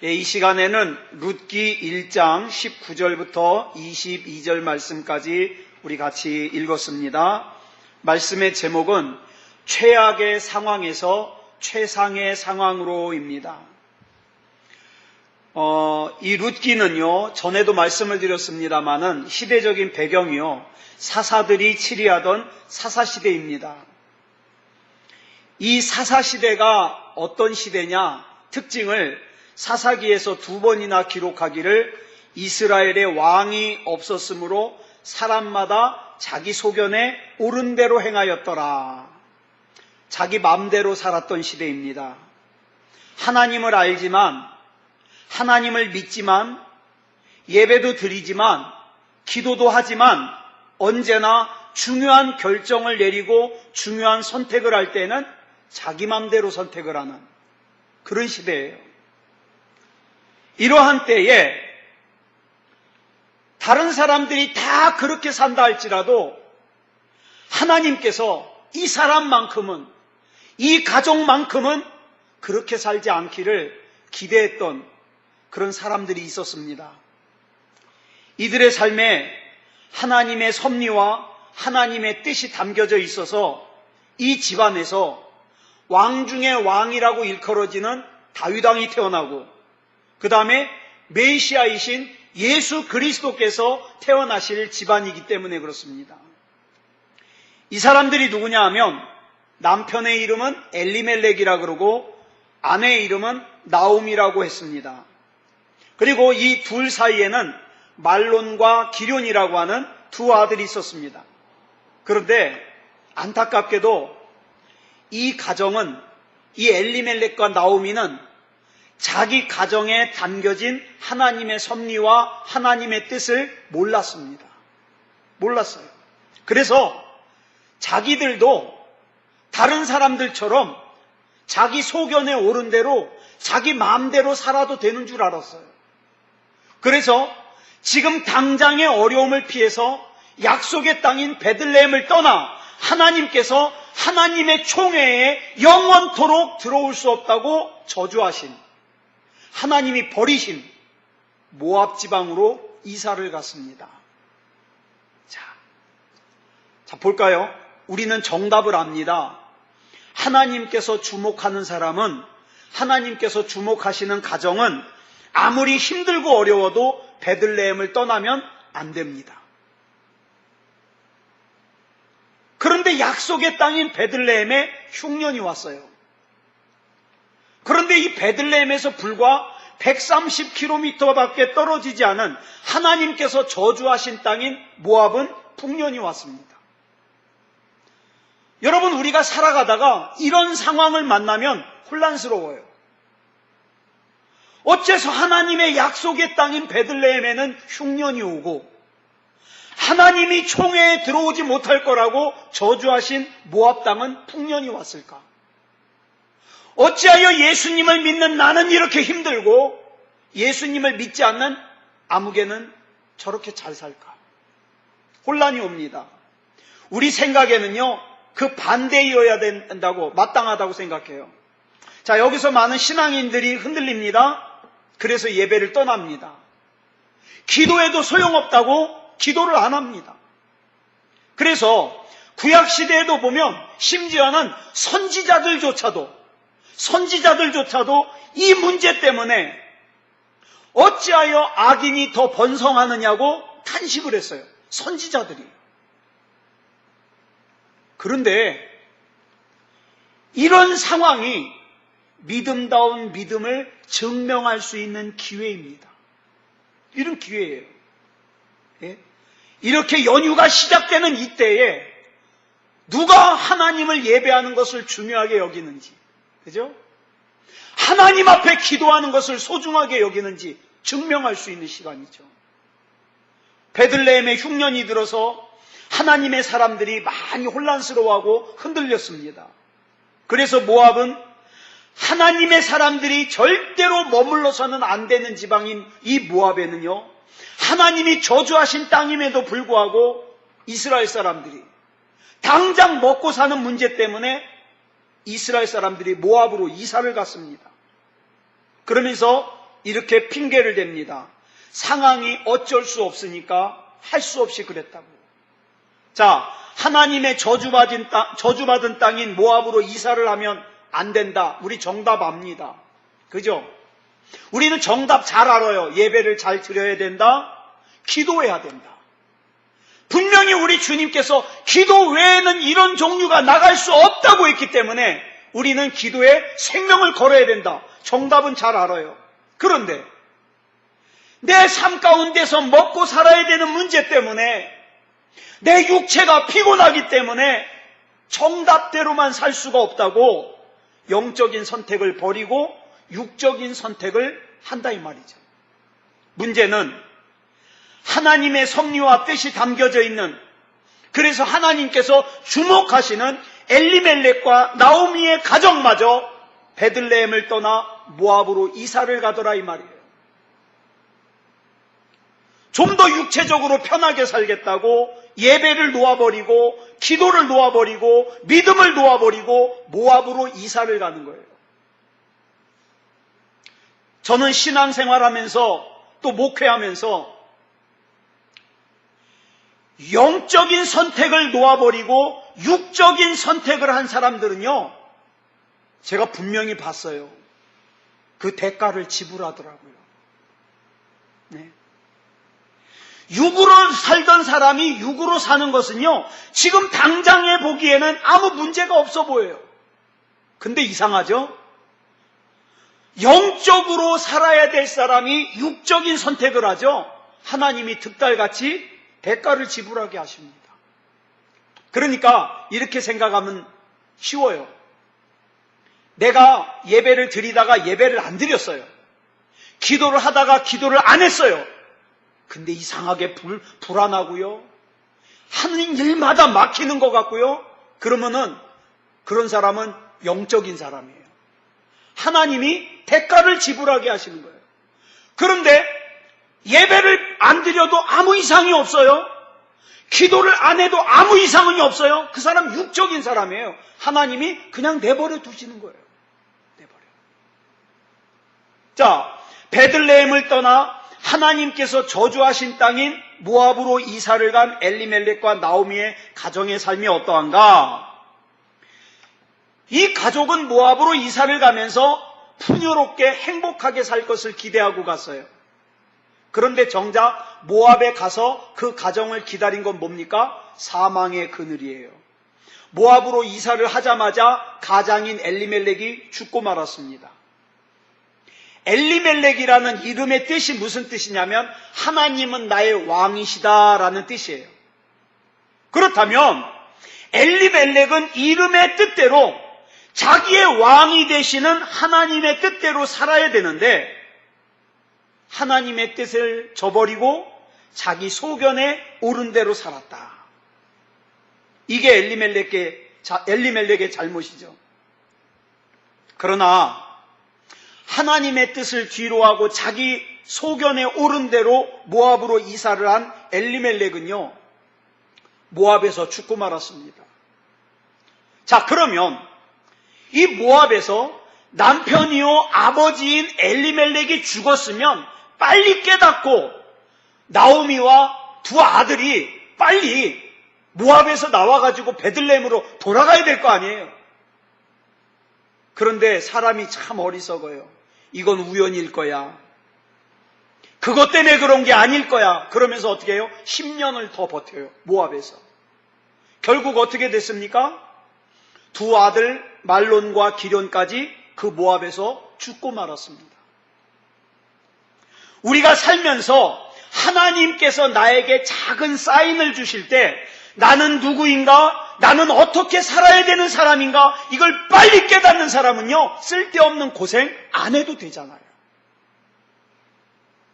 이 시간에는 룻기 1장 19절부터 22절 말씀까지 우리 같이 읽었습니다. 말씀의 제목은 최악의 상황에서 최상의 상황으로입니다. 이 룻기는요, 전에도 말씀을 드렸습니다마는 시대적인 배경이요, 사사들이 치리하던 사사시대입니다. 이 사사시대가 어떤 시대냐, 특징을 사사기에서 2번이나 기록하기를 이스라엘에 왕이 없었으므로 사람마다 자기 소견에 옳은 대로 행하였더라. 자기 마음대로 살았던 시대입니다. 하나님을 알지만, 하나님을 믿지만, 예배도 드리지만, 기도도 하지만 언제나 중요한 결정을 내리고 중요한 선택을 할 때는 자기 마음대로 선택을 하는 그런 시대예요. 이러한 때에 다른 사람들이 다 그렇게 산다 할지라도 하나님께서 이 사람만큼은, 이 가족만큼은 그렇게 살지 않기를 기대했던 그런 사람들이 있었습니다. 이들의 삶에 하나님의 섭리와 하나님의 뜻이 담겨져 있어서 이 집안에서 왕 중의 왕이라고 일컬어지는 다윗 왕이 태어나고, 그 다음에 메시아이신 예수 그리스도께서 태어나실 집안이기 때문에 그렇습니다. 이 사람들이 누구냐 하면 남편의 이름은 엘리멜렉이라 그러고 아내의 이름은 나옴이라고 했습니다. 그리고 이 둘 사이에는 말론과 기럐이라고 하는 두 아들이 있었습니다. 그런데 안타깝게도 이 가정은, 이 엘리멜렉과 나오미는 자기 가정에 담겨진 하나님의 섭리와 하나님의 뜻을 몰랐습니다. 몰랐어요. 그래서 자기들도 다른 사람들처럼 자기 소견에 옳은 대로 자기 마음대로 살아도 되는 줄 알았어요. 그래서 지금 당장의 어려움을 피해서 약속의 땅인 베들레헴을 떠나 하나님께서 하나님의 총회에 영원토록 들어올 수 없다고 저주하신, 하나님이 버리신 모압 지방으로 이사를 갔습니다. 자, 볼까요? 우리는 정답을 압니다. 하나님께서 주목하는 사람은, 하나님께서 주목하시는 가정은 아무리 힘들고 어려워도 베들레헴을 떠나면 안 됩니다. 그런데 약속의 땅인 베들레헴에 흉년이 왔어요. 그런데 이 베들레헴에서 불과 130km밖에 떨어지지 않은 하나님께서 저주하신 땅인 모압은 풍년이 왔습니다. 여러분, 우리가 살아가다가 이런 상황을 만나면 혼란스러워요. 어째서 하나님의 약속의 땅인 베들레헴에는 흉년이 오고 하나님이 총회에 들어오지 못할 거라고 저주하신 모압 땅은 풍년이 왔을까? 어찌하여 예수님을 믿는 나는 이렇게 힘들고 예수님을 믿지 않는 아무개는 저렇게 잘 살까? 혼란이 옵니다. 우리 생각에는요, 그 반대이어야 된다고, 마땅하다고 생각해요. 자, 여기서 많은 신앙인들이 흔들립니다. 그래서 예배를 떠납니다. 기도해도 소용없다고 기도를 안 합니다. 그래서 구약시대에도 보면 심지어는 선지자들조차도 이 문제 때문에 어찌하여 악인이 더 번성하느냐고 탄식을 했어요. 선지자들이. 그런데 이런 상황이 믿음다운 믿음을 증명할 수 있는 기회입니다. 이런 기회예요. 예? 이렇게 연휴가 시작되는 이때에 누가 하나님을 예배하는 것을 중요하게 여기는지, 그죠? 하나님 앞에 기도하는 것을 소중하게 여기는지 증명할 수 있는 시간이죠. 베들레헴에 흉년이 들어서 하나님의 사람들이 많이 혼란스러워하고 흔들렸습니다. 그래서 모압은 하나님의 사람들이 절대로 머물러서는 안 되는 지방인 이 모압에는요, 하나님이 저주하신 땅임에도 불구하고 이스라엘 사람들이 당장 먹고 사는 문제 때문에 이스라엘 사람들이 모압으로 이사를 갔습니다. 그러면서 이렇게 핑계를 댑니다. 상황이 어쩔 수 없으니까 할 수 없이 그랬다고. 자, 하나님의 저주받은 땅인 모압으로 이사를 하면 안 된다. 우리 정답 압니다. 그죠? 우리는 정답 잘 알아요. 예배를 잘 드려야 된다. 기도해야 된다. 분명히 우리 주님께서 기도 외에는 이런 종류가 나갈 수 없다고 했기 때문에 우리는 기도에 생명을 걸어야 된다. 정답은 잘 알아요. 그런데 내 삶 가운데서 먹고 살아야 되는 문제 때문에 내 육체가 피곤하기 때문에 정답대로만 살 수가 없다고 영적인 선택을 버리고 육적인 선택을 한다 이 말이죠. 문제는 하나님의 섭리와 뜻이 담겨져 있는, 그래서 하나님께서 주목하시는 엘리멜렉과 나오미의 가정마저 베들레헴을 떠나 모압으로 이사를 가더라 이 말이에요. 좀 더 육체적으로 편하게 살겠다고 예배를 놓아버리고 기도를 놓아버리고 믿음을 놓아버리고 모압으로 이사를 가는 거예요. 저는 신앙생활하면서 또 목회하면서 영적인 선택을 놓아버리고 육적인 선택을 한 사람들은요, 제가 분명히 봤어요. 그 대가를 지불하더라고요. 네. 육으로 살던 사람이 육으로 사는 것은요, 지금 당장에 보기에는 아무 문제가 없어 보여요. 근데 이상하죠? 영적으로 살아야 될 사람이 육적인 선택을 하죠. 하나님이 득달같이 대가를 지불하게 하십니다. 그러니까 이렇게 생각하면 쉬워요. 내가 예배를 드리다가 예배를 안 드렸어요. 기도를 하다가 기도를 안 했어요. 근데 이상하게 불안하고요. 하는 일마다 막히는 것 같고요. 그러면은 그런 사람은 영적인 사람이에요. 하나님이 대가를 지불하게 하시는 거예요. 그런데 예배를 안 드려도 아무 이상이 없어요. 기도를 안 해도 아무 이상이 없어요. 그 사람 육적인 사람이에요. 하나님이 그냥 내버려 두시는 거예요. 내버려. 자, 베들레헴을 떠나 하나님께서 저주하신 땅인 모압으로 이사를 간 엘리멜렉과 나오미의 가정의 삶이 어떠한가? 이 가족은 모압으로 이사를 가면서 풍요롭게 행복하게 살 것을 기대하고 갔어요. 그런데 정작 모압에 가서 그 가정을 기다린 건 뭡니까? 사망의 그늘이에요. 모압으로 이사를 하자마자 가장인 엘리멜렉이 죽고 말았습니다. 엘리멜렉이라는 이름의 뜻이 무슨 뜻이냐면 하나님은 나의 왕이시다라는 뜻이에요. 그렇다면 엘리멜렉은 이름의 뜻대로 자기의 왕이 되시는 하나님의 뜻대로 살아야 되는데 하나님의 뜻을 저버리고 자기 소견에 옳은 대로 살았다. 이게 엘리멜렉의 잘못이죠. 그러나 하나님의 뜻을 뒤로하고 자기 소견에 옳은 대로 모압으로 이사를 한 엘리멜렉은요, 모압에서 죽고 말았습니다. 자, 그러면 이 모압에서 남편이요 아버지인 엘리멜렉이 죽었으면 빨리 깨닫고 나오미와 두 아들이 빨리 모압에서 나와가지고 베들레헴으로 돌아가야 될 거 아니에요. 그런데 사람이 참 어리석어요. 이건 우연일 거야. 그것 때문에 그런 게 아닐 거야. 그러면서 어떻게 해요? 10년을 더 버텨요. 모압에서. 결국 어떻게 됐습니까? 두 아들 말론과 기련까지 그 모압에서 죽고 말았습니다. 우리가 살면서 하나님께서 나에게 작은 사인을 주실 때 나는 누구인가? 나는 어떻게 살아야 되는 사람인가? 이걸 빨리 깨닫는 사람은요, 쓸데없는 고생 안 해도 되잖아요.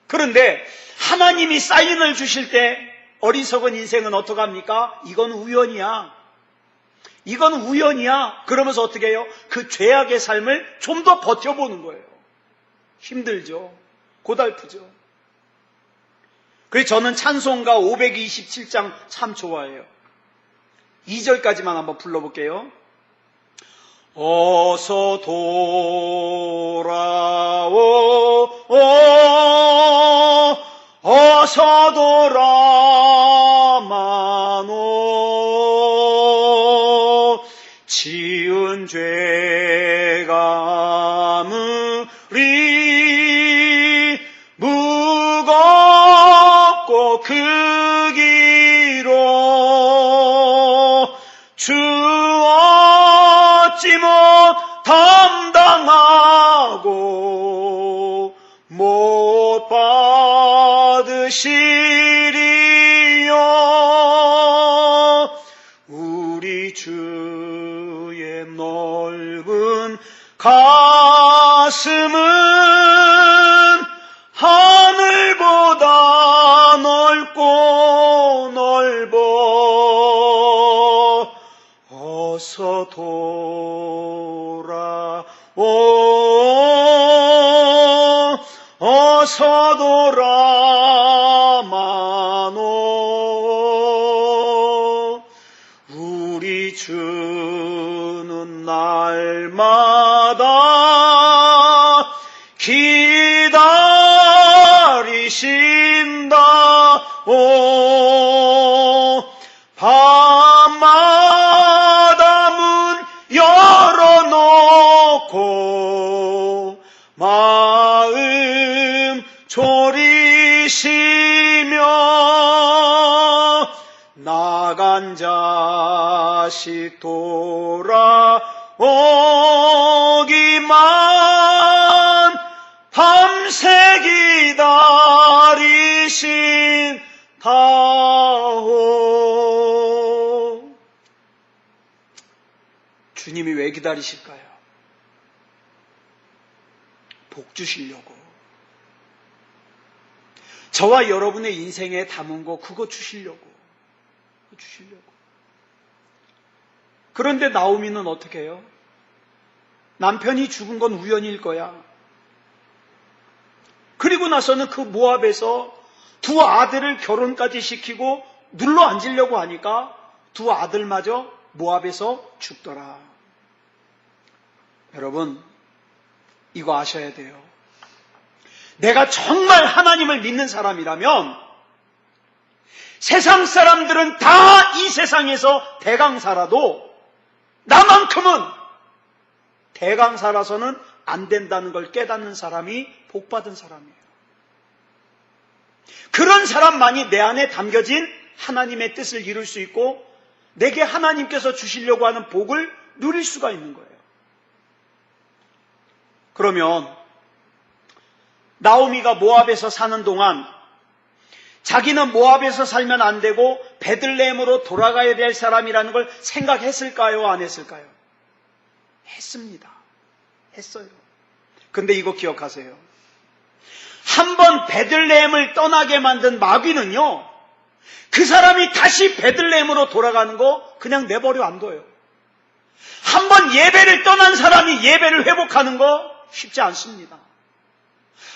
그런데 하나님이 사인을 주실 때 어리석은 인생은 어떡합니까? 이건 우연이야. 이건 우연이야. 그러면서 어떻게 해요? 그 죄악의 삶을 좀 더 버텨보는 거예요. 힘들죠. 고달프죠. 그래서 저는 찬송가 527장 참 좋아해요. 2절까지만 한번 불러볼게요. 어서 돌아오 못 받으시리요. 우리 주의 넓은 가슴은 하늘보다 넓고 넓어. 어서 돌아오, 어서 돌아마노. 우리 주는 날마다 기다리신다. 오, 밤마다 문 열어놓고 마음 졸이시며 나간 자식 돌아오기만 밤새 기다리신다오. 주님이 왜 기다리실까요? 복 주시려고. 저와 여러분의 인생에 담은 거 그거 주시려고. 그런데 나오미는 어떻게 해요? 남편이 죽은 건 우연일 거야. 그리고 나서는 그 모압에서 두 아들을 결혼까지 시키고 눌러 앉으려고 하니까 두 아들마저 모압에서 죽더라. 여러분, 이거 아셔야 돼요. 내가 정말 하나님을 믿는 사람이라면 세상 사람들은 다 이 세상에서 대강사라도 나만큼은 대강사라서는 안 된다는 걸 깨닫는 사람이 복받은 사람이에요. 그런 사람만이 내 안에 담겨진 하나님의 뜻을 이룰 수 있고 내게 하나님께서 주시려고 하는 복을 누릴 수가 있는 거예요. 그러면 나오미가 모압에서 사는 동안 자기는 모압에서 살면 안 되고 베들레헴으로 돌아가야 될 사람이라는 걸 생각했을까요? 안 했을까요? 했습니다. 했어요. 근데 이거 기억하세요. 한번 베들레헴을 떠나게 만든 마귀는요, 그 사람이 다시 베들레헴으로 돌아가는 거 그냥 내버려 안 둬요. 한번 예배를 떠난 사람이 예배를 회복하는 거 쉽지 않습니다.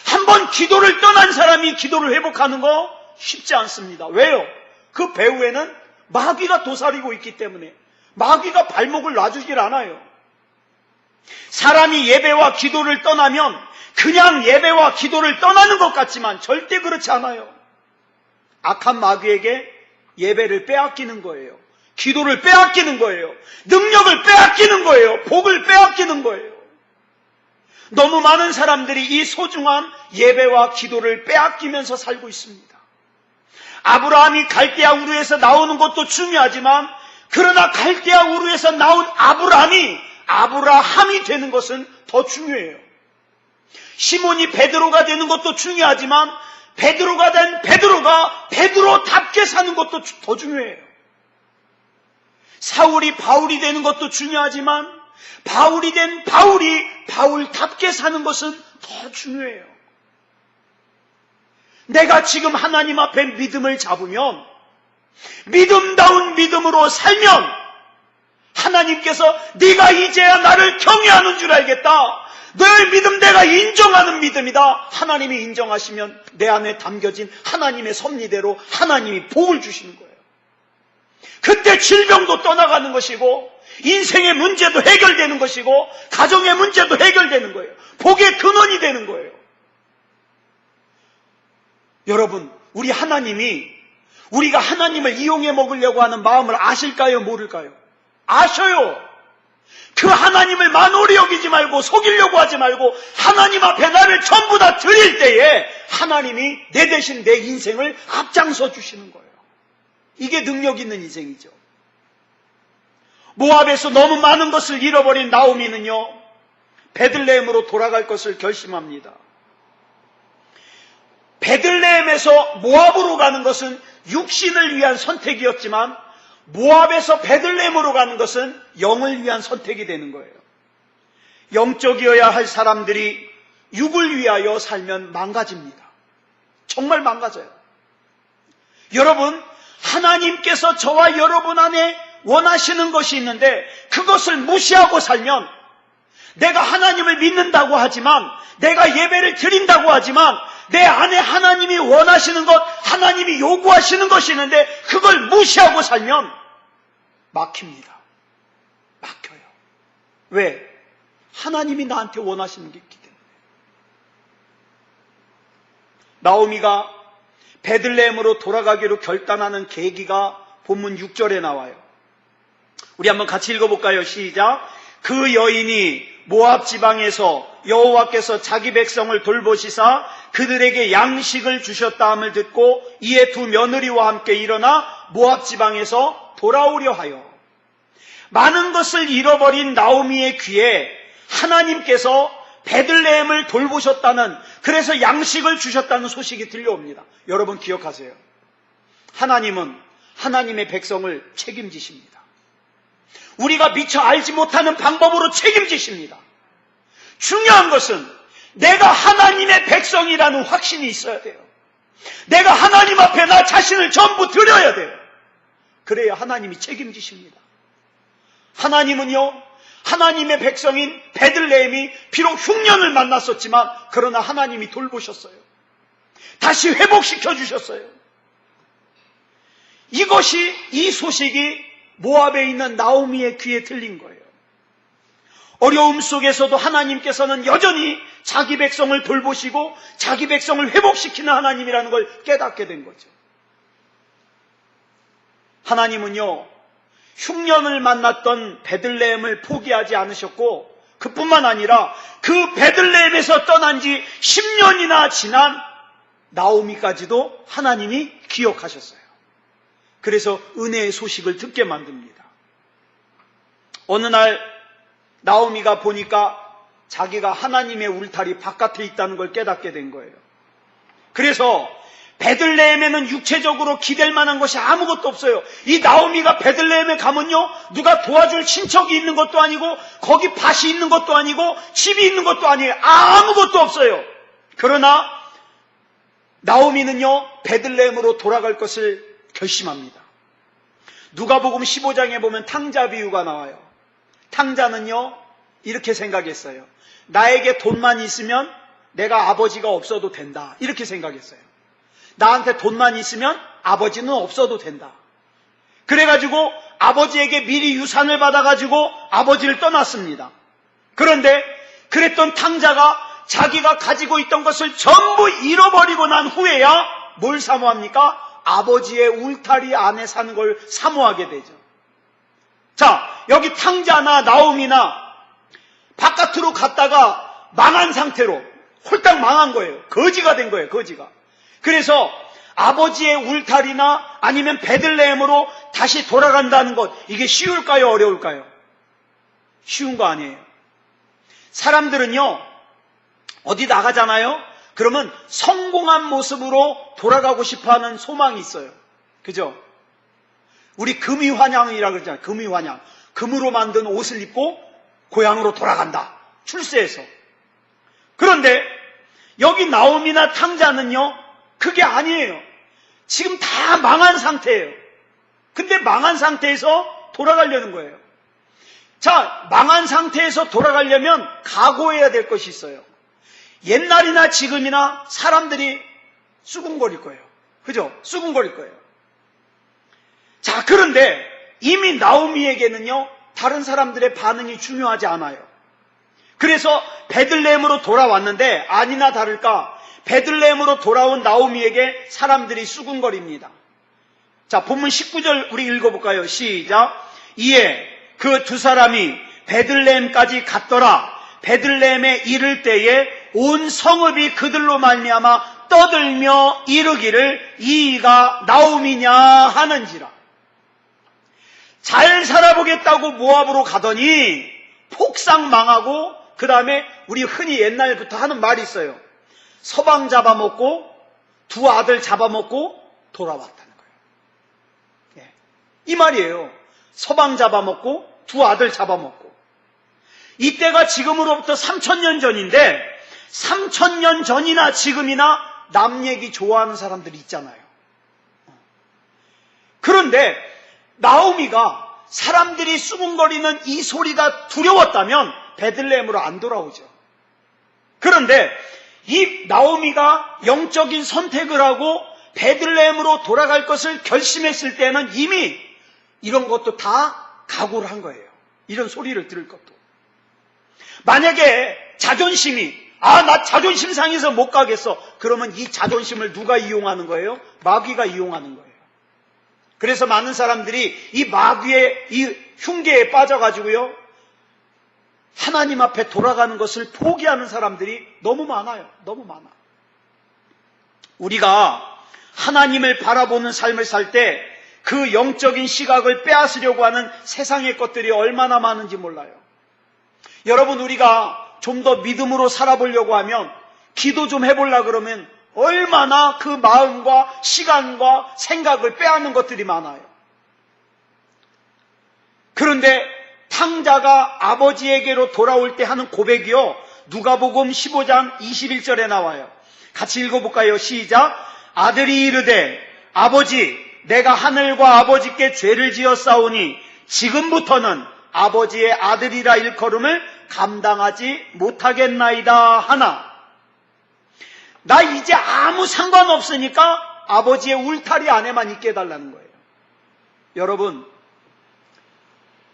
한번 기도를 떠난 사람이 기도를 회복하는 거 쉽지 않습니다. 왜요? 그 배후에는 마귀가 도사리고 있기 때문에 마귀가 발목을 놔주질 않아요. 사람이 예배와 기도를 떠나면 그냥 예배와 기도를 떠나는 것 같지만 절대 그렇지 않아요. 악한 마귀에게 예배를 빼앗기는 거예요. 기도를 빼앗기는 거예요. 능력을 빼앗기는 거예요. 복을 빼앗기는 거예요. 너무 많은 사람들이 이 소중한 예배와 기도를 빼앗기면서 살고 있습니다. 아브라함이 갈대아 우르에서 나오는 것도 중요하지만 그러나 갈대아 우르에서 나온 아브라함이 되는 것은 더 중요해요. 시몬이 베드로가 되는 것도 중요하지만 베드로가 된 베드로가 베드로답게 사는 것도 더 중요해요. 사울이 바울이 되는 것도 중요하지만 바울이 된 바울이 바울답게 사는 것은 더 중요해요. 내가 지금 하나님 앞에 믿음을 잡으면 믿음다운 믿음으로 살면 하나님께서 네가 이제야 나를 경외하는 줄 알겠다. 너의 믿음 내가 인정하는 믿음이다. 하나님이 인정하시면 내 안에 담겨진 하나님의 섭리대로 하나님이 복을 주시는 거예요. 그때 질병도 떠나가는 것이고 인생의 문제도 해결되는 것이고 가정의 문제도 해결되는 거예요. 복의 근원이 되는 거예요. 여러분, 우리가 하나님을 이용해 먹으려고 하는 마음을 아실까요? 모를까요? 아셔요. 그 하나님을 만홀히 여기지 말고 속이려고 하지 말고 하나님 앞에 나를 전부 다 드릴 때에 하나님이 내 대신 내 인생을 앞장서 주시는 거예요. 이게 능력 있는 인생이죠. 모압에서 너무 많은 것을 잃어버린 나오미는요, 베들레헴으로 돌아갈 것을 결심합니다. 베들레헴에서 모압으로 가는 것은 육신을 위한 선택이었지만 모압에서 베들레헴으로 가는 것은 영을 위한 선택이 되는 거예요. 영적이어야 할 사람들이 육을 위하여 살면 망가집니다. 정말 망가져요. 여러분, 하나님께서 저와 여러분 안에 원하시는 것이 있는데 그것을 무시하고 살면, 내가 하나님을 믿는다고 하지만, 내가 예배를 드린다고 하지만 내 안에 하나님이 원하시는 것, 하나님이 요구하시는 것이 있는데 그걸 무시하고 살면 막힙니다. 막혀요. 왜? 하나님이 나한테 원하시는 게 있기 때문에. 나오미가 베들레헴으로 돌아가기로 결단하는 계기가 본문 6절에 나와요. 우리 한번 같이 읽어볼까요? 시작. 그 여인이 모압 지방에서 여호와께서 자기 백성을 돌보시사 그들에게 양식을 주셨다 함을 듣고 이에 두 며느리와 함께 일어나 모압 지방에서 돌아오려 하여. 많은 것을 잃어버린 나오미의 귀에 하나님께서 베들레헴을 돌보셨다는, 그래서 양식을 주셨다는 소식이 들려옵니다. 여러분 기억하세요. 하나님은 하나님의 백성을 책임지십니다. 우리가 미처 알지 못하는 방법으로 책임지십니다. 중요한 것은 내가 하나님의 백성이라는 확신이 있어야 돼요. 내가 하나님 앞에 나 자신을 전부 드려야 돼요. 그래야 하나님이 책임지십니다. 하나님은요, 하나님의 백성인 베들레헴이 비록 흉년을 만났었지만 그러나 하나님이 돌보셨어요. 다시 회복시켜 주셨어요. 이 소식이 모압에 있는 나오미의 귀에 들린 거예요. 어려움 속에서도 하나님께서는 여전히 자기 백성을 돌보시고 자기 백성을 회복시키는 하나님이라는 걸 깨닫게 된 거죠. 하나님은요, 흉년을 만났던 베들레헴을 포기하지 않으셨고, 그뿐만 아니라 그 베들레헴에서 떠난 지 10년이나 지난 나오미까지도 하나님이 기억하셨어요. 그래서 은혜의 소식을 듣게 만듭니다. 어느 날 나오미가 보니까 자기가 하나님의 울타리 바깥에 있다는 걸 깨닫게 된 거예요. 그래서 베들레헴에는 육체적으로 기댈 만한 것이 아무것도 없어요. 이 나오미가 베들레헴에 가면요, 누가 도와줄 친척이 있는 것도 아니고 거기 밭이 있는 것도 아니고 집이 있는 것도 아니에요. 아무것도 없어요. 그러나 나오미는요, 베들레헴으로 돌아갈 것을 결심합니다. 누가복음 15장에 보면 탕자 비유가 나와요. 탕자는요, 이렇게 생각했어요. 나에게 돈만 있으면 내가 아버지가 없어도 된다. 이렇게 생각했어요. 나한테 돈만 있으면 아버지는 없어도 된다. 그래가지고 아버지에게 미리 유산을 받아가지고 아버지를 떠났습니다. 그런데 그랬던 탕자가 자기가 가지고 있던 것을 전부 잃어버리고 난 후에야 뭘 사모합니까? 아버지의 울타리 안에 사는 걸 사모하게 되죠. 자, 여기 탕자나 나오미나 바깥으로 갔다가 망한 상태로 홀딱 망한 거예요. 거지가 된 거예요. 거지가. 그래서 아버지의 울타리나 아니면 베들레헴으로 다시 돌아간다는 것, 이게 쉬울까요? 어려울까요? 쉬운 거 아니에요. 사람들은요, 어디 나가잖아요? 그러면 성공한 모습으로 돌아가고 싶어하는 소망이 있어요. 그죠? 우리 금이환영이라고 그러잖아요. 금이환영. 금으로 만든 옷을 입고 고향으로 돌아간다. 출세해서. 그런데 여기 나오미나 탕자는요, 그게 아니에요. 지금 다 망한 상태예요. 근데 망한 상태에서 돌아가려는 거예요. 자, 망한 상태에서 돌아가려면 각오해야 될 것이 있어요. 옛날이나 지금이나 사람들이 쑥웅거릴 거예요. 그죠? 쑥웅거릴 거예요. 자, 그런데 이미 나오미에게는요, 다른 사람들의 반응이 중요하지 않아요. 그래서 베들레헴으로 돌아왔는데 아니나 다를까 베들레헴으로 돌아온 나오미에게 사람들이 쑥웅거립니다. 자, 본문 19절 우리 읽어볼까요? 시작. 이에 그 두 사람이 베들레헴까지 갔더라. 베들레헴에 이를 때에 온 성읍이 그들로 말미암아 떠들며 이르기를 이가 나오미냐 하는지라. 잘 살아보겠다고 모압으로 가더니 폭삭 망하고, 그 다음에 우리 흔히 옛날부터 하는 말이 있어요. 서방 잡아먹고 두 아들 잡아먹고 돌아왔다는 거예요. 예. 이 말이에요. 서방 잡아먹고 두 아들 잡아먹고. 이때가 지금으로부터 3000년 전인데 3000년 전이나 지금이나 남 얘기 좋아하는 사람들이 있잖아요. 그런데 나오미가 사람들이 수군거리는 이 소리가 두려웠다면 베들레헴으로 안 돌아오죠. 그런데 이 나오미가 영적인 선택을 하고 베들레헴으로 돌아갈 것을 결심했을 때는 이미 이런 것도 다 각오를 한 거예요. 이런 소리를 들을 것도. 만약에 자존심이 나 자존심 상해서 못 가겠어. 그러면 이 자존심을 누가 이용하는 거예요? 마귀가 이용하는 거예요. 그래서 많은 사람들이 이 마귀의 이 흉계에 빠져가지고요, 하나님 앞에 돌아가는 것을 포기하는 사람들이 너무 많아요. 너무 많아. 우리가 하나님을 바라보는 삶을 살 때 그 영적인 시각을 빼앗으려고 하는 세상의 것들이 얼마나 많은지 몰라요. 여러분, 우리가 좀 더 믿음으로 살아보려고 하면, 기도 좀 해보려고 그러면 얼마나 그 마음과 시간과 생각을 빼앗는 것들이 많아요. 그런데 탕자가 아버지에게로 돌아올 때 하는 고백이요, 누가복음 15장 21절에 나와요. 같이 읽어볼까요? 시작. 아들이 이르되 아버지, 내가 하늘과 아버지께 죄를 지었사오니 지금부터는 아버지의 아들이라 일컬음을 감당하지 못하겠나이다 하나. 나 이제 아무 상관없으니까 아버지의 울타리 안에만 있게 해달라는 거예요. 여러분,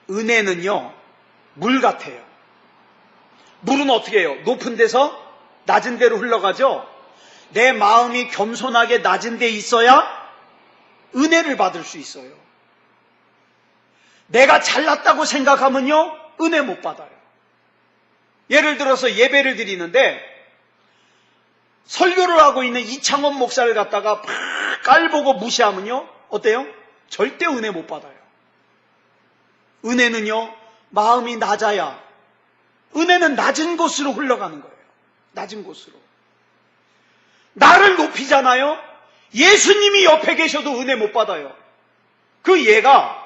은혜는요, 물 같아요. 물은 어떻게 해요? 높은 데서 낮은 데로 흘러가죠? 내 마음이 겸손하게 낮은 데 있어야 은혜를 받을 수 있어요. 내가 잘났다고 생각하면요, 은혜 못 받아요. 예를 들어서 예배를 드리는데 설교를 하고 있는 이창원 목사를 갖다가 막 깔보고 무시하면요, 어때요? 절대 은혜 못 받아요. 은혜는요, 마음이 낮아야, 은혜는 낮은 곳으로 흘러가는 거예요. 낮은 곳으로. 나를 높이잖아요. 예수님이 옆에 계셔도 은혜 못 받아요. 그 예가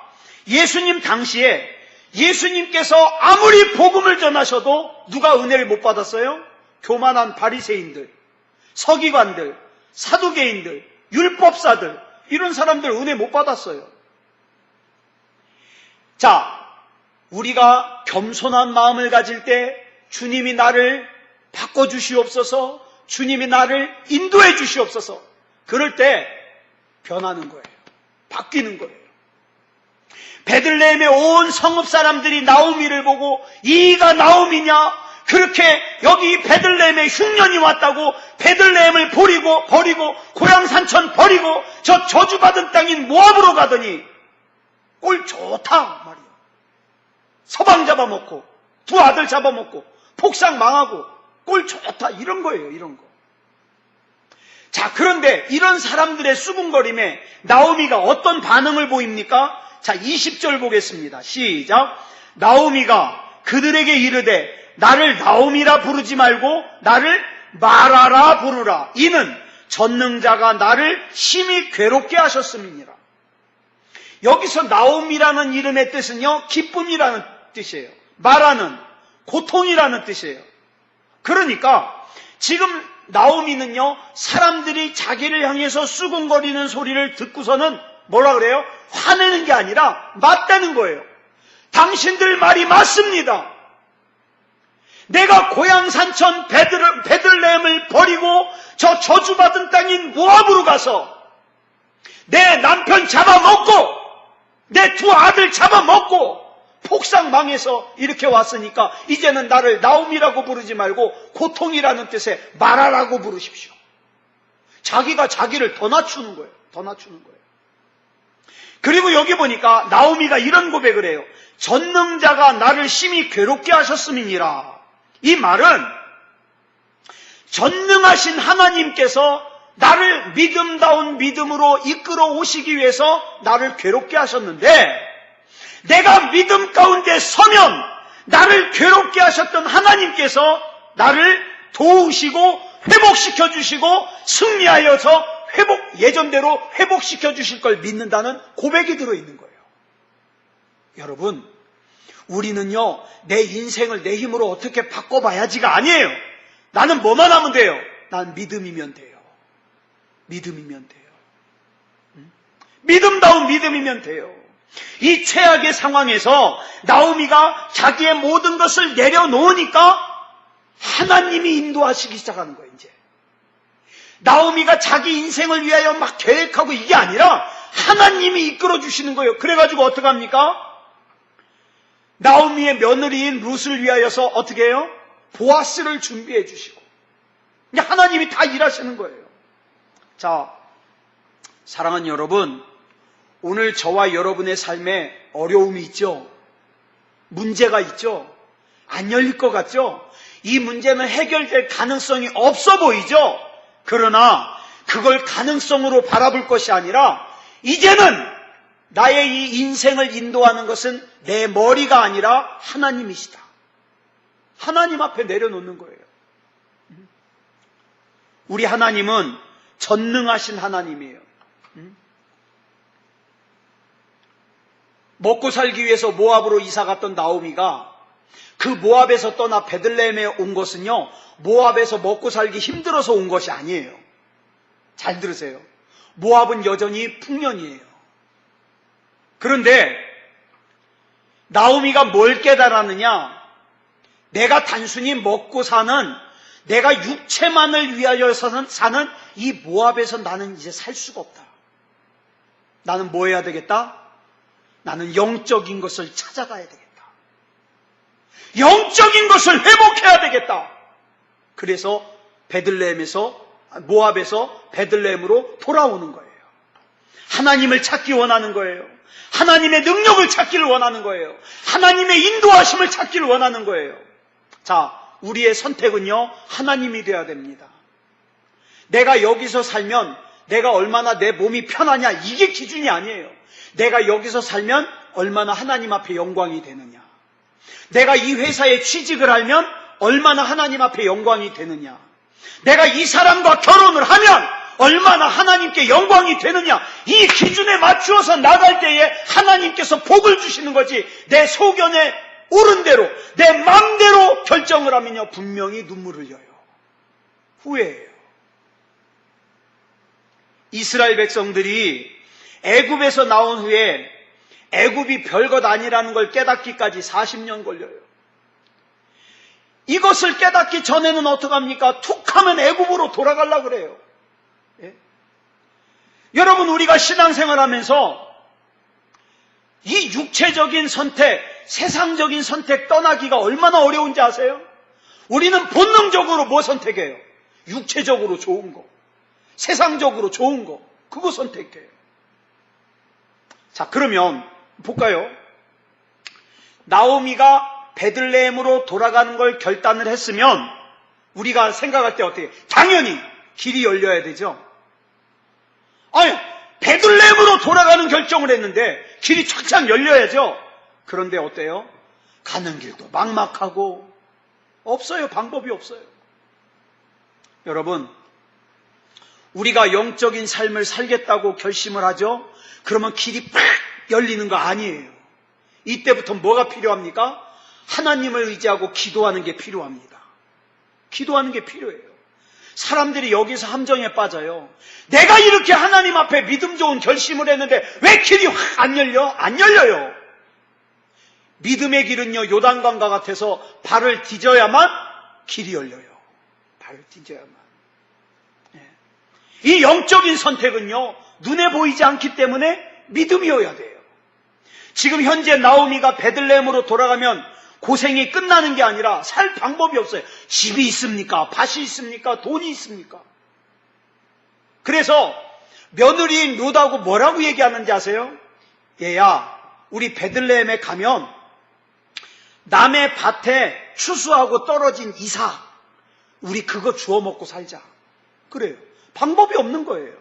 예수님 당시에 예수님께서 아무리 복음을 전하셔도 누가 은혜를 못 받았어요? 교만한 바리새인들, 서기관들, 사두개인들, 율법사들, 이런 사람들 은혜 못 받았어요. 자, 우리가 겸손한 마음을 가질 때 주님이 나를 바꿔주시옵소서, 주님이 나를 인도해 주시옵소서. 그럴 때 변하는 거예요. 바뀌는 거예요. 베들레헴의 온 성읍 사람들이 나오미를 보고 이가 나오미냐? 그렇게 여기 베들레헴에 흉년이 왔다고 베들레헴을 버리고 고향 산천 버리고 저 저주받은 땅인 모압으로 가더니 꼴 좋다 말이야. 서방 잡아먹고 두 아들 잡아먹고 폭삭 망하고 꼴 좋다, 이런 거예요. 이런 거. 자, 그런데 이런 사람들의 수군거림에 나오미가 어떤 반응을 보입니까? 자, 20절 보겠습니다. 시작. 나오미가 그들에게 이르되 나를 나오미라 부르지 말고 나를 마라라 부르라. 이는 전능자가 나를 심히 괴롭게 하셨음이니라. 여기서 나오미라는 이름의 뜻은요, 기쁨이라는 뜻이에요. 마라는 고통이라는 뜻이에요. 그러니까 지금 나오미는요, 사람들이 자기를 향해서 수군거리는 소리를 듣고서는 뭐라 그래요? 화내는 게 아니라 맞다는 거예요. 당신들 말이 맞습니다. 내가 고향 산천 베들레헴을 버리고 저 저주받은 땅인 모압으로 가서 내 남편 잡아먹고 내 두 아들 잡아먹고 폭삭 망해서 이렇게 왔으니까 이제는 나를 나오미라고 부르지 말고 고통이라는 뜻의 마라라고 부르십시오. 자기가 자기를 더 낮추는 거예요. 더 낮추는 거예요. 그리고 여기 보니까 나오미가 이런 고백을 해요. 전능자가 나를 심히 괴롭게 하셨음이니라. 이 말은 전능하신 하나님께서 나를 믿음다운 믿음으로 이끌어 오시기 위해서 나를 괴롭게 하셨는데, 내가 믿음 가운데 서면 나를 괴롭게 하셨던 하나님께서 나를 도우시고 회복시켜 주시고 승리하여서 예전대로 회복시켜 주실 걸 믿는다는 고백이 들어있는 거예요. 여러분, 우리는요, 내 인생을 내 힘으로 어떻게 바꿔봐야지가 아니에요. 나는 뭐만 하면 돼요? 난 믿음이면 돼요. 믿음이면 돼요. 믿음다운 믿음이면 돼요. 이 최악의 상황에서 나오미가 자기의 모든 것을 내려놓으니까 하나님이 인도하시기 시작하는 거예요, 이제. 나오미가 자기 인생을 위하여 막 계획하고 이게 아니라 하나님이 이끌어 주시는 거예요. 그래가지고 어떡합니까? 나오미의 며느리인 룻을 위하여서 어떻게 해요? 보아스를 준비해 주시고. 하나님이 다 일하시는 거예요. 자, 사랑하는 여러분, 오늘 저와 여러분의 삶에 어려움이 있죠? 문제가 있죠? 안 열릴 것 같죠? 이 문제는 해결될 가능성이 없어 보이죠? 그러나 그걸 가능성으로 바라볼 것이 아니라 이제는 나의 이 인생을 인도하는 것은 내 머리가 아니라 하나님이시다. 하나님 앞에 내려놓는 거예요. 우리 하나님은 전능하신 하나님이에요. 먹고 살기 위해서 모압으로 이사 갔던 나오미가 그 모압에서 떠나 베들레헴에 온 것은요, 모압에서 먹고 살기 힘들어서 온 것이 아니에요. 잘 들으세요. 모압은 여전히 풍년이에요. 그런데 나오미가 뭘 깨달았느냐? 내가 단순히 먹고 사는, 내가 육체만을 위하여 사는 이 모압에서 나는 이제 살 수가 없다. 나는 뭐 해야 되겠다? 나는 영적인 것을 찾아가야 되겠다. 영적인 것을 회복해야 되겠다. 그래서 모압에서 베들레헴으로 돌아오는 거예요. 하나님을 찾기 원하는 거예요. 하나님의 능력을 찾기를 원하는 거예요. 하나님의 인도하심을 찾기를 원하는 거예요. 자, 우리의 선택은요, 하나님이 되어야 됩니다. 내가 여기서 살면 내가 얼마나 내 몸이 편하냐, 이게 기준이 아니에요. 내가 여기서 살면 얼마나 하나님 앞에 영광이 되느냐. 내가 이 회사에 취직을 하면 얼마나 하나님 앞에 영광이 되느냐. 내가 이 사람과 결혼을 하면 얼마나 하나님께 영광이 되느냐. 이 기준에 맞추어서 나갈 때에 하나님께서 복을 주시는 거지, 내 소견에 옳은 대로 내 마음대로 결정을 하면요, 분명히 눈물을 흘려요. 후회해요. 이스라엘 백성들이 애굽에서 나온 후에 애굽이 별것 아니라는 걸 깨닫기까지 40년 걸려요. 이것을 깨닫기 전에는 어떡합니까? 툭하면 애굽으로 돌아가려고 그래요. 예? 여러분, 우리가 신앙생활 하면서 이 육체적인 선택, 세상적인 선택 떠나기가 얼마나 어려운지 아세요? 우리는 본능적으로 뭐 선택해요? 육체적으로 좋은 거, 세상적으로 좋은 거, 그거 선택해요. 자, 그러면 볼까요? 나오미가 베들레헴으로 돌아가는 걸 결단을 했으면 우리가 생각할 때 어떻게? 당연히 길이 열려야 되죠. 아니, 베들레헴으로 돌아가는 결정을 했는데 길이 착착 열려야죠. 그런데 어때요? 가는 길도 막막하고 없어요. 방법이 없어요. 여러분, 우리가 영적인 삶을 살겠다고 결심을 하죠. 그러면 길이 팍 열리는 거 아니에요. 이때부터 뭐가 필요합니까? 하나님을 의지하고 기도하는 게 필요합니다. 기도하는 게 필요해요. 사람들이 여기서 함정에 빠져요. 내가 이렇게 하나님 앞에 믿음 좋은 결심을 했는데 왜 길이 확 안 열려? 안 열려요. 믿음의 길은요, 요단강과 같아서 발을 디뎌야만 길이 열려요. 발을 디뎌야만. 이 영적인 선택은요, 눈에 보이지 않기 때문에 믿음이어야 돼요. 지금 현재 나오미가 베들레헴으로 돌아가면 고생이 끝나는 게 아니라 살 방법이 없어요. 집이 있습니까? 밭이 있습니까? 돈이 있습니까? 그래서 며느리인 룻하고 뭐라고 얘기하는지 아세요? 얘야, 우리 베들레헴에 가면 남의 밭에 추수하고 떨어진 이삭, 우리 그거 주워 먹고 살자. 그래요. 방법이 없는 거예요.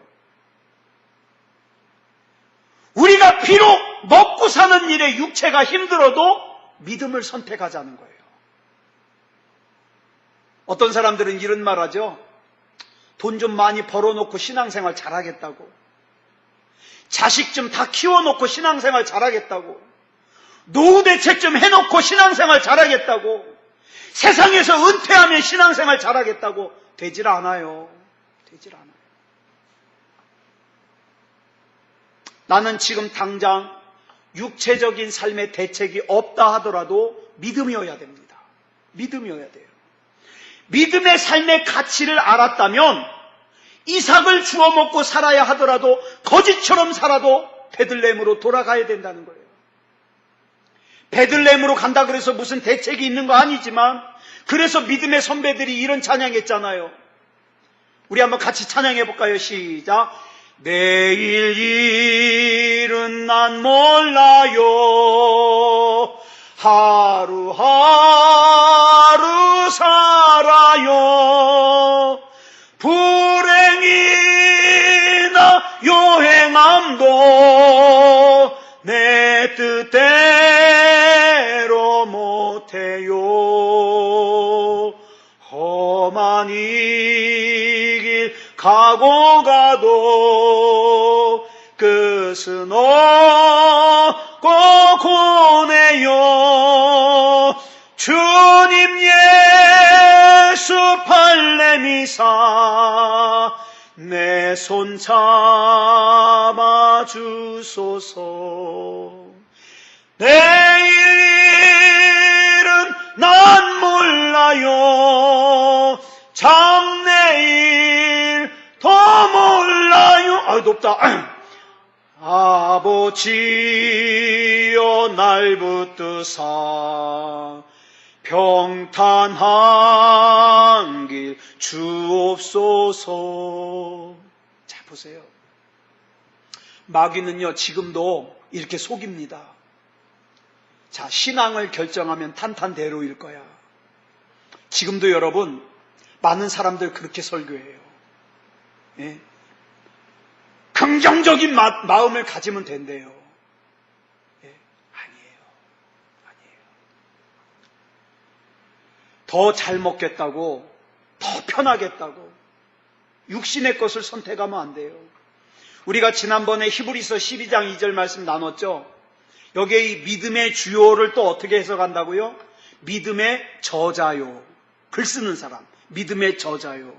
우리가 비록 먹고 사는 일에 육체가 힘들어도 믿음을 선택하자는 거예요. 어떤 사람들은 이런 말 하죠. 돈 좀 많이 벌어놓고 신앙생활 잘하겠다고, 자식 좀 다 키워놓고 신앙생활 잘하겠다고, 노후 대책 좀 해놓고 신앙생활 잘하겠다고, 세상에서 은퇴하면 신앙생활 잘하겠다고 되질 않아요. 되질 않아요. 나는 지금 당장 육체적인 삶의 대책이 없다 하더라도 믿음이어야 됩니다. 믿음이어야 돼요. 믿음의 삶의 가치를 알았다면 이삭을 주워 먹고 살아야 하더라도 거지처럼 살아도 베들레헴으로 돌아가야 된다는 거예요. 베들레헴으로 간다 그래서 무슨 대책이 있는 거 아니지만, 그래서 믿음의 선배들이 이런 찬양했잖아요. 우리 한번 같이 찬양해 볼까요? 시작. 내일 일은 난 몰라요. 하루하루 살아요. 불행이나 요행함도 내 뜻대로 못해요. 험한 이 길 가고 가도 끝은 없고 고네요. 주님 예수 팔레미사 내 손 잡아 주소서. 내일은 난 몰라요. 장래일 더 몰라요. 아, 높다. 아버지여 날 붙드사 평탄한 길 주옵소서. 자, 보세요. 마귀는요, 지금도 이렇게 속입니다. 자, 신앙을 결정하면 탄탄대로일 거야. 지금도 여러분, 많은 사람들 그렇게 설교해요. 예? 긍정적인 마음을 가지면 된대요. 예? 아니에요. 아니에요. 더 잘 먹겠다고, 더 편하겠다고 육신의 것을 선택하면 안 돼요. 우리가 지난번에 히브리서 12장 2절 말씀 나눴죠. 여기에 이 믿음의 주요를 또 어떻게 해석한다고요? 믿음의 저자요. 글 쓰는 사람, 믿음의 저자요.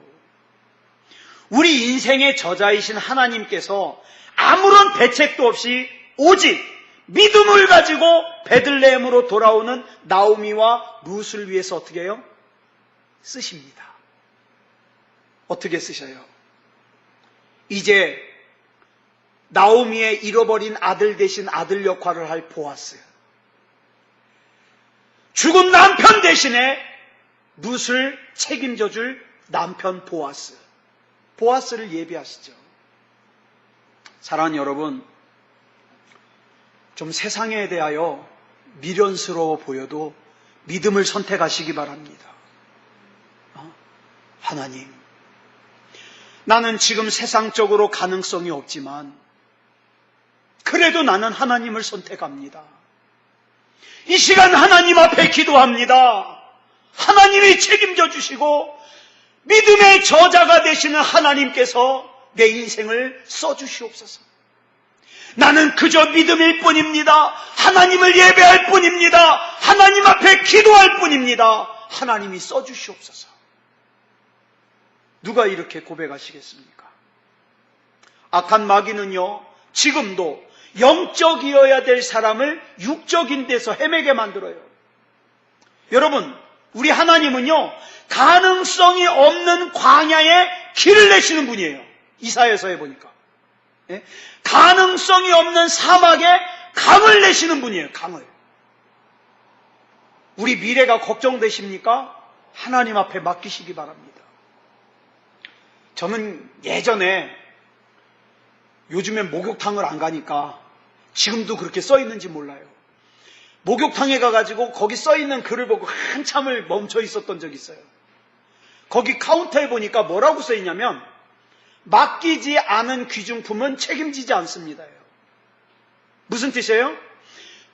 우리 인생의 저자이신 하나님께서 아무런 대책도 없이 오직 믿음을 가지고 베들레헴으로 돌아오는 나오미와 룻을 위해서 어떻게 해요? 쓰십니다. 어떻게 쓰셔요? 이제 나오미의 잃어버린 아들 대신 아들 역할을 할 보아스, 죽은 남편 대신에 룻을 책임져 줄 남편 보아스를 예비하시죠. 사랑하는 여러분, 좀 세상에 대하여 미련스러워 보여도 믿음을 선택하시기 바랍니다. 하나님, 나는 지금 세상적으로 가능성이 없지만 그래도 나는 하나님을 선택합니다. 이 시간 하나님 앞에 기도합니다. 하나님이 책임져 주시고 믿음의 저자가 되시는 하나님께서 내 인생을 써주시옵소서. 나는 그저 믿음일 뿐입니다. 하나님을 예배할 뿐입니다. 하나님 앞에 기도할 뿐입니다. 하나님이 써주시옵소서. 누가 이렇게 고백하시겠습니까? 악한 마귀는요, 지금도 영적이어야 될 사람을 육적인 데서 헤매게 만들어요. 여러분, 우리 하나님은요, 가능성이 없는 광야에 길을 내시는 분이에요. 이사야서에 보니까. 예? 가능성이 없는 사막에 강을 내시는 분이에요. 강을. 우리 미래가 걱정되십니까? 하나님 앞에 맡기시기 바랍니다. 저는 예전에, 요즘엔 목욕탕을 안 가니까 지금도 그렇게 써 있는지 몰라요. 목욕탕에 가가지고 거기 써 있는 글을 보고 한참을 멈춰 있었던 적이 있어요. 거기 카운터에 보니까 뭐라고 써 있냐면, 맡기지 않은 귀중품은 책임지지 않습니다요. 무슨 뜻이에요?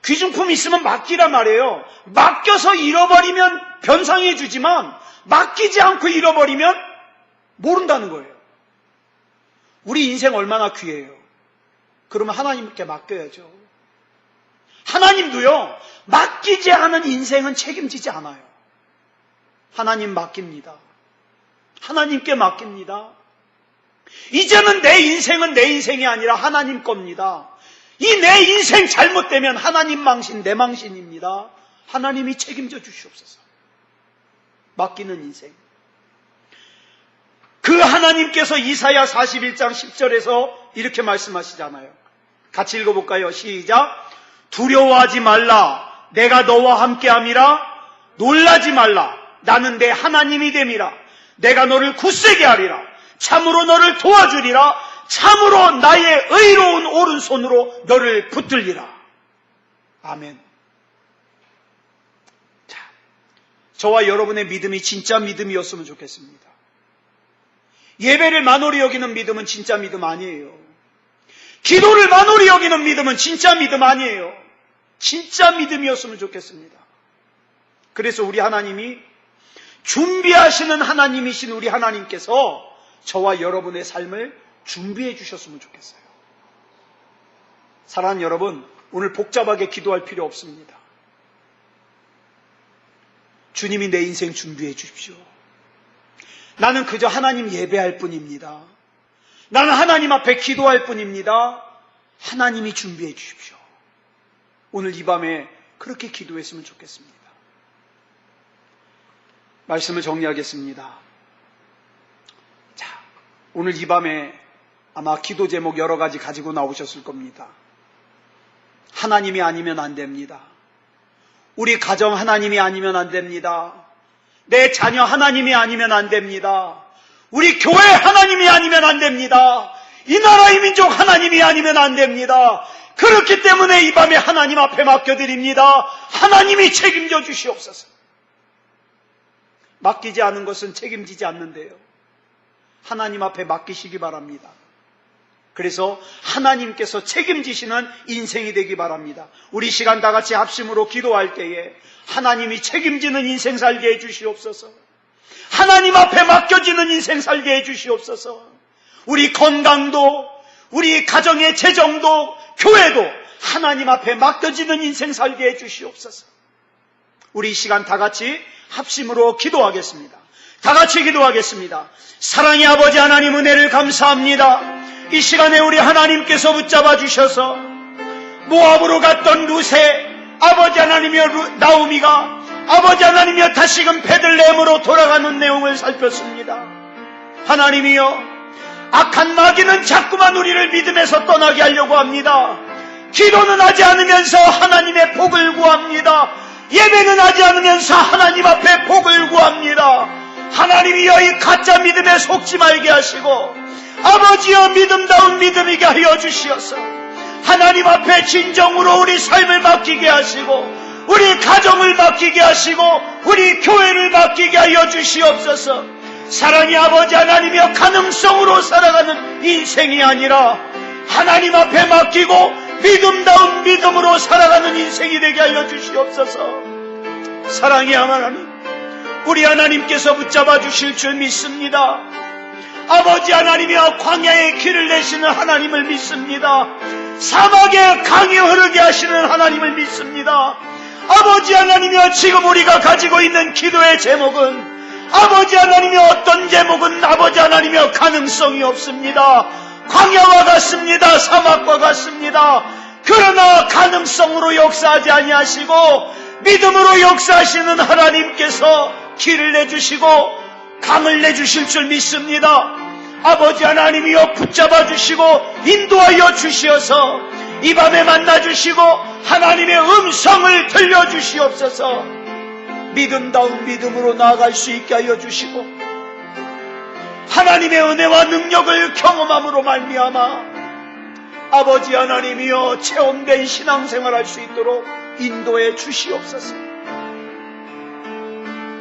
귀중품이 있으면 맡기란 말이에요. 맡겨서 잃어버리면 변상해 주지만 맡기지 않고 잃어버리면 모른다는 거예요. 우리 인생 얼마나 귀해요. 그러면 하나님께 맡겨야죠. 하나님도요, 맡기지 않은 인생은 책임지지 않아요. 하나님 맡깁니다. 하나님께 맡깁니다. 이제는 내 인생은 내 인생이 아니라 하나님 겁니다. 이 내 인생 잘못되면 하나님 망신, 내 망신입니다. 하나님이 책임져 주시옵소서. 맡기는 인생. 그 하나님께서 이사야 41장 10절에서 이렇게 말씀하시잖아요. 같이 읽어볼까요? 시작. 두려워하지 말라. 내가 너와 함께함이라. 놀라지 말라. 나는 내 하나님이 됨이라. 내가 너를 굳세게 하리라. 참으로 너를 도와주리라. 참으로 나의 의로운 오른손으로 너를 붙들리라. 아멘. 자, 저와 여러분의 믿음이 진짜 믿음이었으면 좋겠습니다. 예배를 만홀히 여기는 믿음은 진짜 믿음 아니에요. 기도를 만홀히 여기는 믿음은 진짜 믿음 아니에요. 진짜 믿음이었으면 좋겠습니다. 그래서 우리 하나님이 준비하시는 하나님이신 우리 하나님께서 저와 여러분의 삶을 준비해 주셨으면 좋겠어요. 사랑하는 여러분, 오늘 복잡하게 기도할 필요 없습니다. 주님이 내 인생 준비해 주십시오. 나는 그저 하나님 예배할 뿐입니다. 나는 하나님 앞에 기도할 뿐입니다. 하나님이 준비해 주십시오. 오늘 이 밤에 그렇게 기도했으면 좋겠습니다. 말씀을 정리하겠습니다. 자, 오늘 이 밤에 아마 기도 제목 여러 가지 가지고 나오셨을 겁니다. 하나님이 아니면 안 됩니다. 우리 가정 하나님이 아니면 안 됩니다. 내 자녀 하나님이 아니면 안 됩니다. 우리 교회 하나님이 아니면 안 됩니다. 이 나라 이 민족 하나님이 아니면 안 됩니다. 그렇기 때문에 이 밤에 하나님 앞에 맡겨드립니다. 하나님이 책임져 주시옵소서. 맡기지 않은 것은 책임지지 않는데요. 하나님 앞에 맡기시기 바랍니다. 그래서 하나님께서 책임지시는 인생이 되기 바랍니다. 우리 시간 다 같이 합심으로 기도할 때에 하나님이 책임지는 인생 살게 해주시옵소서. 하나님 앞에 맡겨지는 인생 살게 해주시옵소서. 우리 건강도, 우리 가정의 재정도, 교회도 하나님 앞에 맡겨지는 인생 살게 해주시옵소서. 우리 이 시간 다 같이 합심으로 기도하겠습니다. 다 같이 기도하겠습니다. 사랑의 아버지 하나님, 은혜를 감사합니다. 이 시간에 우리 하나님께서 붙잡아 주셔서 모압으로 갔던 루세, 아버지 하나님이여 나오미가 아버지 하나님이여 다시금 베들레헴으로 돌아가는 내용을 살폈습니다. 하나님이여, 악한 마귀는 자꾸만 우리를 믿음에서 떠나게 하려고 합니다. 기도는 하지 않으면서 하나님의 복을 구합니다. 예배는 하지 않으면서 하나님 앞에 복을 구합니다. 하나님이여, 이 가짜 믿음에 속지 말게 하시고 아버지여, 믿음다운 믿음이게 하여 주시옵소서. 하나님 앞에 진정으로 우리 삶을 맡기게 하시고 우리 가정을 맡기게 하시고 우리 교회를 맡기게 하여 주시옵소서. 사랑의 아버지 하나님이여, 가능성으로 살아가는 인생이 아니라 하나님 앞에 맡기고 믿음다운 믿음으로 살아가는 인생이 되게 하여 주시옵소서. 사랑의 하나님, 우리 하나님께서 붙잡아 주실 줄 믿습니다. 아버지 하나님이여, 광야의 길을 내시는 하나님을 믿습니다. 사막에 강이 흐르게 하시는 하나님을 믿습니다. 아버지 하나님이여, 지금 우리가 가지고 있는 기도의 제목은 아버지 하나님이여, 어떤 제목은 아버지 하나님이여 가능성이 없습니다. 광야와 같습니다. 사막과 같습니다. 그러나 가능성으로 역사하지 아니하시고 믿음으로 역사하시는 하나님께서 길을 내주시고 강을 내주실 줄 믿습니다. 아버지 하나님이여, 붙잡아 주시고 인도하여 주시어서 이 밤에 만나 주시고 하나님의 음성을 들려주시옵소서. 믿음다운 믿음으로 나아갈 수 있게 하여 주시고 하나님의 은혜와 능력을 경험함으로 말미암아 아버지 하나님이여, 체험된 신앙생활할 수 있도록 인도해 주시옵소서.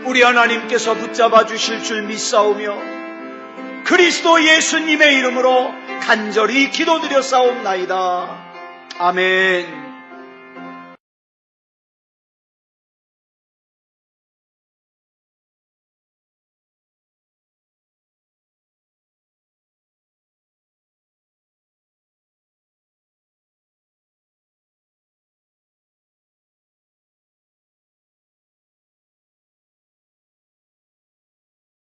우리 하나님께서 붙잡아 주실 줄 믿사오며 그리스도 예수님의 이름으로 간절히 기도드려 싸움나이다. 아멘.